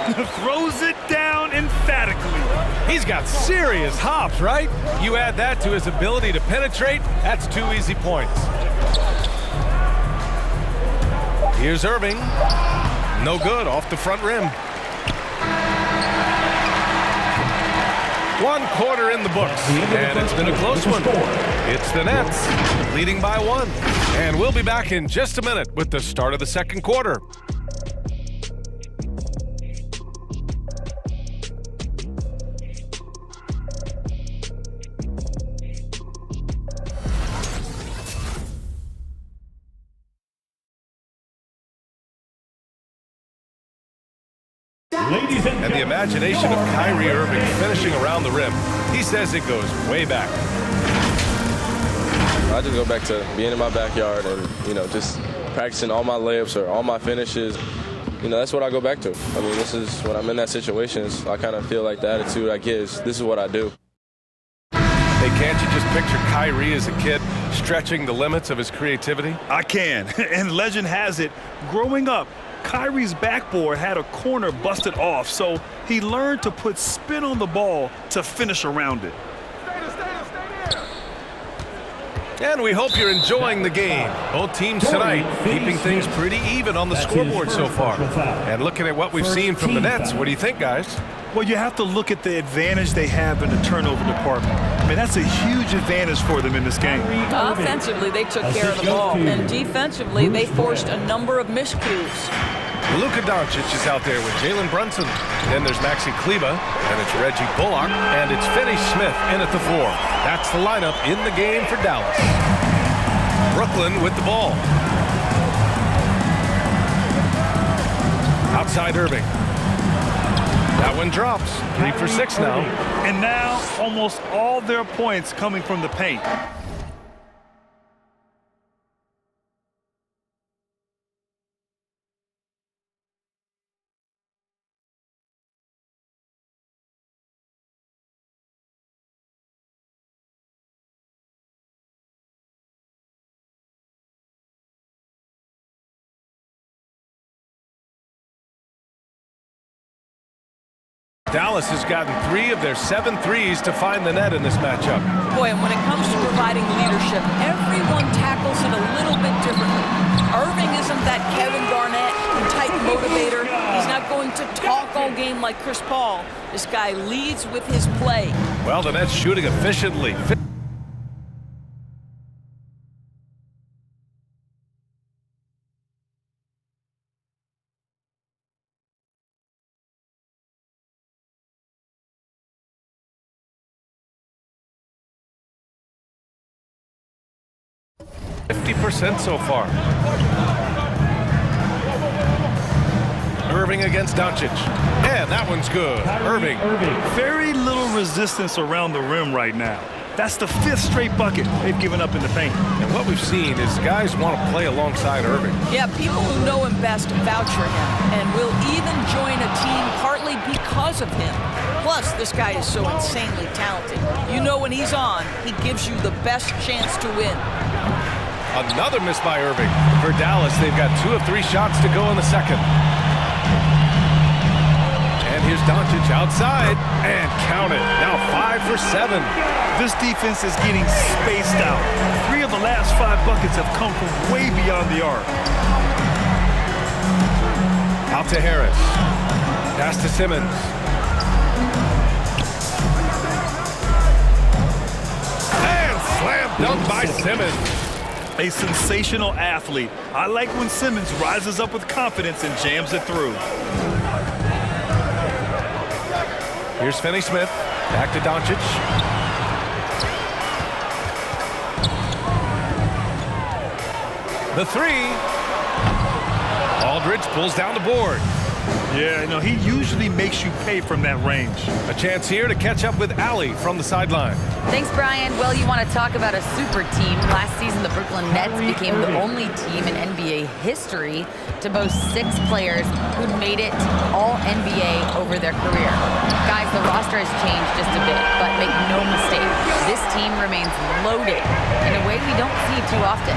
Throws it down emphatically. He's got serious hops, right? You add that to his ability to penetrate, that's 2 easy points. Here's Irving. No good, off the front rim. 1 quarter in the books, and it's been a close one. It's the Nets, leading by 1. And we'll be back in just a minute with the start of the second quarter. And the imagination of Kyrie Irving finishing around the rim, he says it goes way back. I just go back to being in my backyard and, just practicing all my layups or all my finishes. That's what I go back to. I mean, this is when I'm in that situation, I kind of feel like the attitude I get is, this is what I do. Hey, can't you just picture Kyrie as a kid stretching the limits of his creativity? I can. And legend has it, growing up, Kyrie's backboard had a corner busted off, so he learned to put spin on the ball to finish around it. And we hope you're enjoying the game. Both teams tonight keeping things pretty even on the scoreboard so far. And looking at what we've seen from the Nets, what do you think, guys? Well, you have to look at the advantage they have in the turnover department. I mean, that's a huge advantage for them in this game. Offensively, they took care of the ball, and defensively, they forced a number of miscues. Luka Doncic is out there with Jalen Brunson. Then there's Maxi Kleber, and it's Reggie Bullock, and it's Finney Smith in at the 4. That's the lineup in the game for Dallas. Brooklyn with the ball. Outside Irving. That one drops. 3 for 6 now. And now almost all their points coming from the paint. Dallas has gotten 3 of their 7 threes to find the net in this matchup. Boy, and when it comes to providing leadership, everyone tackles it a little bit differently. Irving isn't that Kevin Garnett type motivator. He's not going to talk all game like Chris Paul. This guy leads with his play. Well, the Nets shooting efficiently. 50% so far. Irving against Doncic. And that one's good. Irving. Very little resistance around the rim right now. That's the 5th straight bucket they've given up in the paint. And what we've seen is guys want to play alongside Irving. Yeah, people who know him best vouch for him and will even join a team partly because of him. Plus, this guy is so insanely talented. You know when he's on, he gives you the best chance to win. Another miss by Irving. For Dallas, they've got 2 of 3 shots to go in the second. And here's Doncic outside, and count it. Now 5 for 7. This defense is getting spaced out. 3 of the last 5 buckets have come from way beyond the arc. Out to Harris. Pass to Simmons. And slam dunk by Simmons. A sensational athlete. I like when Simmons rises up with confidence and jams it through. Here's Finney Smith. Back to Doncic. The 3. Aldridge pulls down the board. Yeah, he usually makes you pay from that range. A chance here to catch up with Allie from the sideline. Thanks, Brian. Well, you want to talk about a super team. Last season, the Brooklyn Nets became the only team in NBA history to boast 6 players who'd made it all NBA over their career. Guys, the roster has changed just a bit, but make no mistake, this team remains loaded in a way we don't see too often.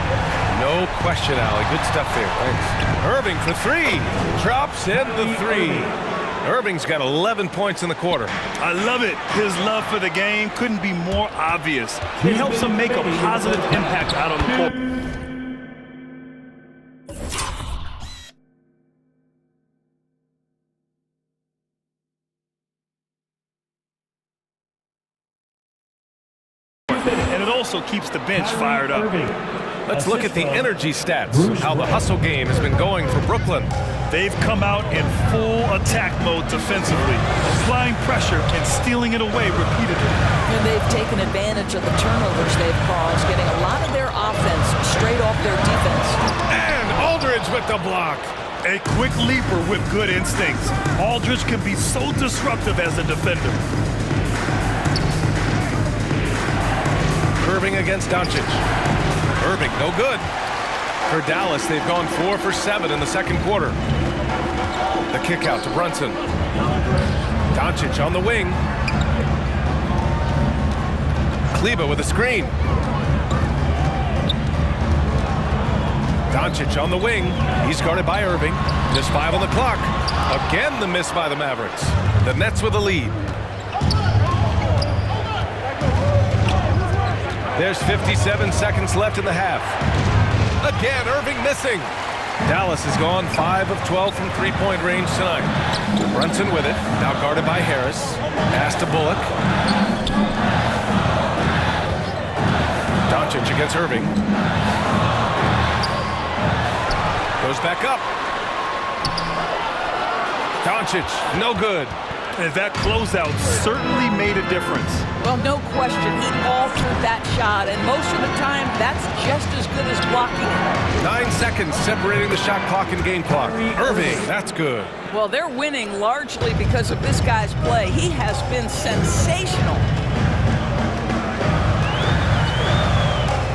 No question, Allie. Good stuff there. Thanks. Irving for 3. Drops in the 3. Irving's got 11 points in the quarter. I love it. His love for the game couldn't be more obvious. It helps him make a positive impact out on the court. And it also keeps the bench fired up. Let's look at the energy stats, how the hustle game has been going for Brooklyn. They've come out in full attack mode defensively, applying pressure and stealing it away repeatedly. And they've taken advantage of the turnovers they've caused, getting a lot of their offense straight off their defense. And Aldridge with the block. A quick leaper with good instincts. Aldridge can be so disruptive as a defender. Irving against Doncic. Irving, no good. For Dallas, they've gone 4 for 7 in the second quarter. The kick out to Brunson. Doncic on the wing. Kleber with a screen. Doncic on the wing. He's guarded by Irving. Just 5 on the clock. Again, the miss by the Mavericks. The Nets with the lead. There's 57 seconds left in the half. Again, Irving missing. Dallas has gone 5 of 12 from three-point range tonight. Brunson with it, now guarded by Harris. Pass to Bullock. Doncic against Irving. Goes back up. Doncic, no good. And that closeout certainly made a difference. Well, no question, he altered that shot, and most of the time, that's just as good as blocking it. 9 seconds separating the shot clock and game clock. Irving, that's good. Well, they're winning largely because of this guy's play. He has been sensational.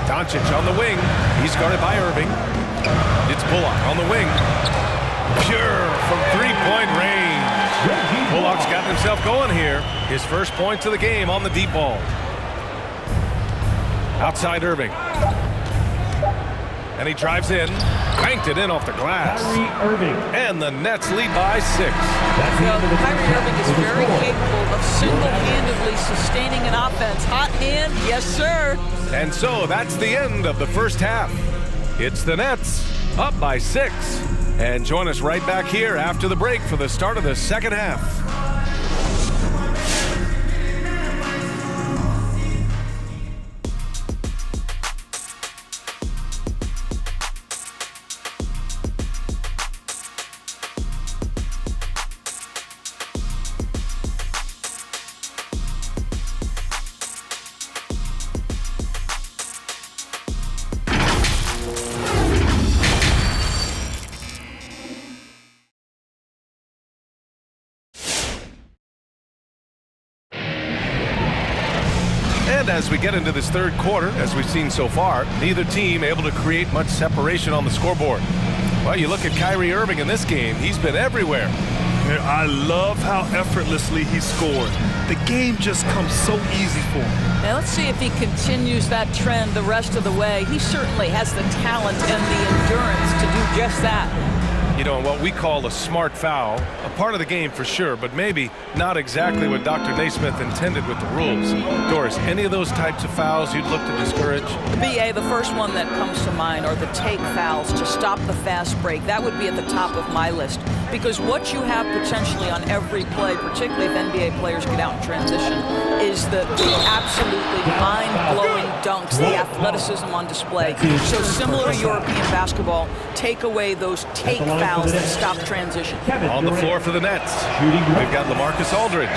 Doncic on the wing. He's guarded by Irving. It's Bullock on the wing. Pure from three-point range. Bullock's got himself going here. His first points of the game on the deep ball. Outside Irving. And he drives in. Banked it in off the glass. And the Nets lead by 6. Well, Kyrie Irving is very capable of single-handedly sustaining an offense. Hot hand, yes, sir. And so that's the end of the first half. It's the Nets up by 6. And join us right back here after the break for the start of the second half. And as we get into this third quarter, as we've seen so far, neither team able to create much separation on the scoreboard. Well, you look at Kyrie Irving in this game, he's been everywhere. I love how effortlessly he scored. The game just comes so easy for him. Now let's see if he continues that trend the rest of the way. He certainly has the talent and the endurance to do just that. You know, what we call a smart foul, a part of the game for sure, but maybe not exactly what Dr. Naismith intended with the rules. Doris, any of those types of fouls you'd look to discourage? BA, the first one that comes to mind are the take fouls to stop the fast break. That would be at the top of my list. Because what you have potentially on every play, particularly if NBA players get out in transition, is the absolutely mind-blowing dunks, the athleticism on display. So similar to European basketball, take away those take fouls that stop transition. On the floor for the Nets, we've got LaMarcus Aldridge.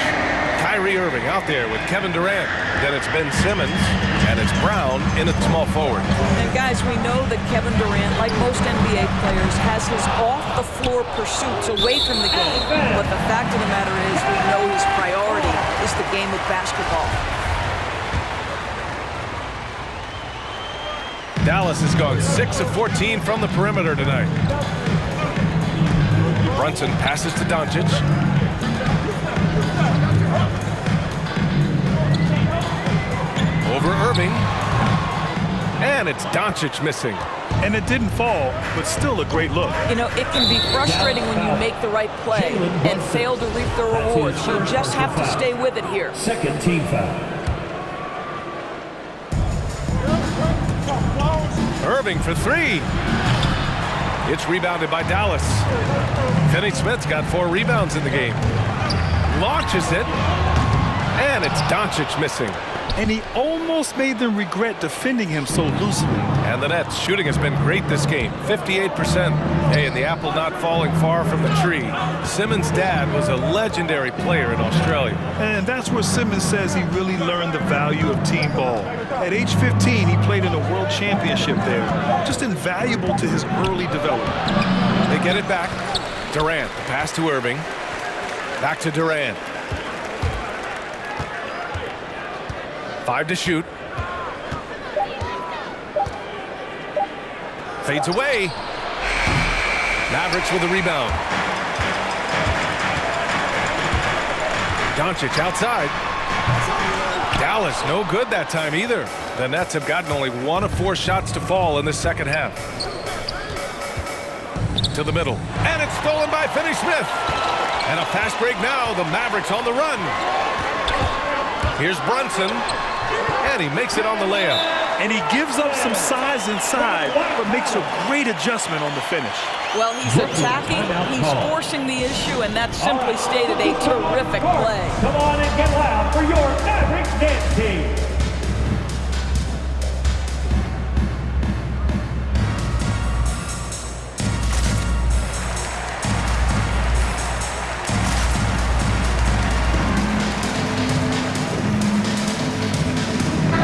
Kyrie Irving out there with Kevin Durant. Then it's Ben Simmons, and it's Brown in at small forward. And guys, we know that Kevin Durant, like most NBA players, has his off-the-floor pursuits away from the game. But the fact of the matter is, we know his priority is the game of basketball. Dallas has gone 6 of 14 from the perimeter tonight. Brunson passes to Doncic. Over Irving. And it's Doncic missing. And it didn't fall, but still a great look. You know, it can be frustrating when you make the right play and fail to reap the rewards. You just have to stay with it here. Second team foul. Irving for three. It's rebounded by Dallas. Finney-Smith's got 4 rebounds in the game. Launches it. And it's Doncic missing. And he almost made them regret defending him so loosely. And the Nets' shooting has been great this game, 58%. Hey, and the apple not falling far from the tree. Simmons' dad was a legendary player in Australia. And that's where Simmons says he really learned the value of team ball. At age 15, he played in a world championship there. Just invaluable to his early development. They get it back. Durant, the pass to Irving. Back to Durant. 5 to shoot. Fades away. Mavericks with a rebound. Doncic outside. Dallas no good that time either. The Nets have gotten only 1 of 4 shots to fall in the second half. To the middle. And it's stolen by Finney-Smith. And a fast break now. The Mavericks on the run. Here's Brunson. And he makes it on the layup. And he gives up some size inside, but makes a great adjustment on the finish. Well, he's attacking, he's forcing the issue, and that's simply stated a terrific play. Come on and get loud for your Mavericks dance team.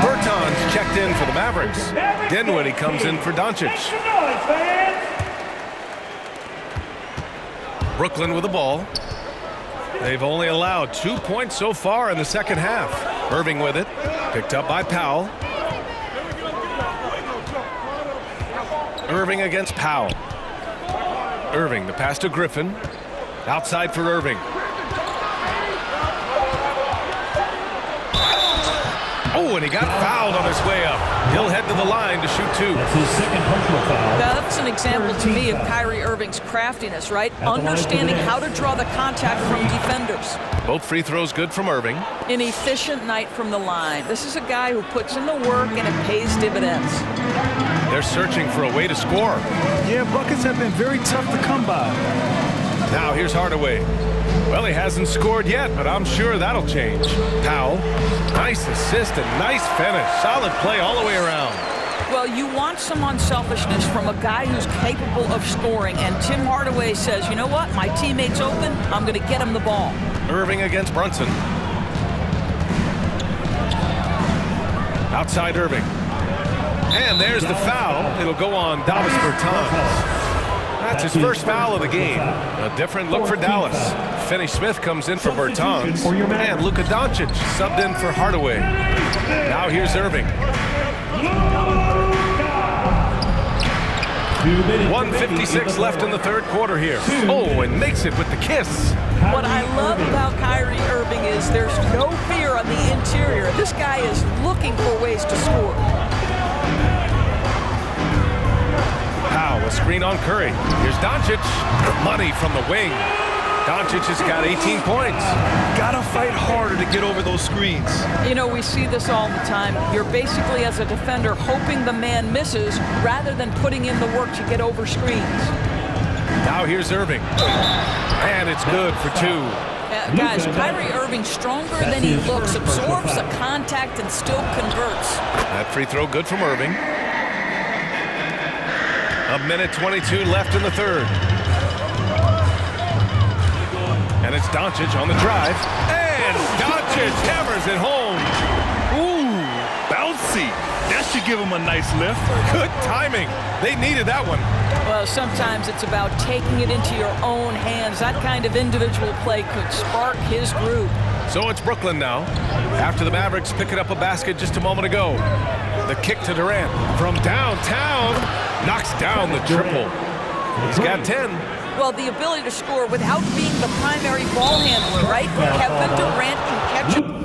Bertans checked in for the Mavericks. Dinwiddie comes in for Doncic. Brooklyn with the ball. They've only allowed 2 points so far in the second half. Irving with it. Picked up by Powell. Irving against Powell. Irving, the pass to Griffin. Outside for Irving. Oh, and he got fouled on his way up. He'll head to the line to shoot 2. That's his second personal foul. Now, that's an example to me of Kyrie Irving's craftiness, right? Understanding how to draw the contact from defenders. Both free throws good from Irving. An efficient night from the line. This is a guy who puts in the work and it pays dividends. They're searching for a way to score. Yeah, buckets have been very tough to come by. Now here's Hardaway. Well, he hasn't scored yet, but I'm sure that'll change. Powell, nice assist and nice finish. Solid play all the way around. Well, you want some unselfishness from a guy who's capable of scoring, and Tim Hardaway says, you know what, my teammate's open, I'm going to get him the ball. Irving against Brunson. Outside Irving. And there's the foul. It'll go on Davis Bertans. That's his first foul of the game. A different look for Dallas. Finney-Smith comes in for Bertans. And Luka Doncic subbed in for Hardaway. Now here's Irving. 1:56 left in the third quarter here. Oh, and makes it with the kiss. What I love about Kyrie Irving is there's no fear on the interior. This guy is looking for ways to score. Powell, a screen on Curry. Here's Doncic. Money from the wing. Doncic has got 18 points. Gotta fight harder to get over those screens. You know, we see this all the time. You're basically, as a defender, hoping the man misses rather than putting in the work to get over screens. Now here's Irving. And it's good for 2. Guys, Kyrie Irving stronger than he looks, absorbs the contact and still converts. That free throw good from Irving. 1:22 left in the third. And it's Doncic on the drive. And Doncic hammers it home. Ooh, bouncy. That should give him a nice lift. Good timing. They needed that one. Well, sometimes it's about taking it into your own hands. That kind of individual play could spark his groove. So it's Brooklyn now. After the Mavericks picking up a basket just a moment ago. The kick to Durant from downtown. Knocks down the triple. He's got 10. Well, the ability to score without being the primary ball handler, right? Kevin Durant can catch it.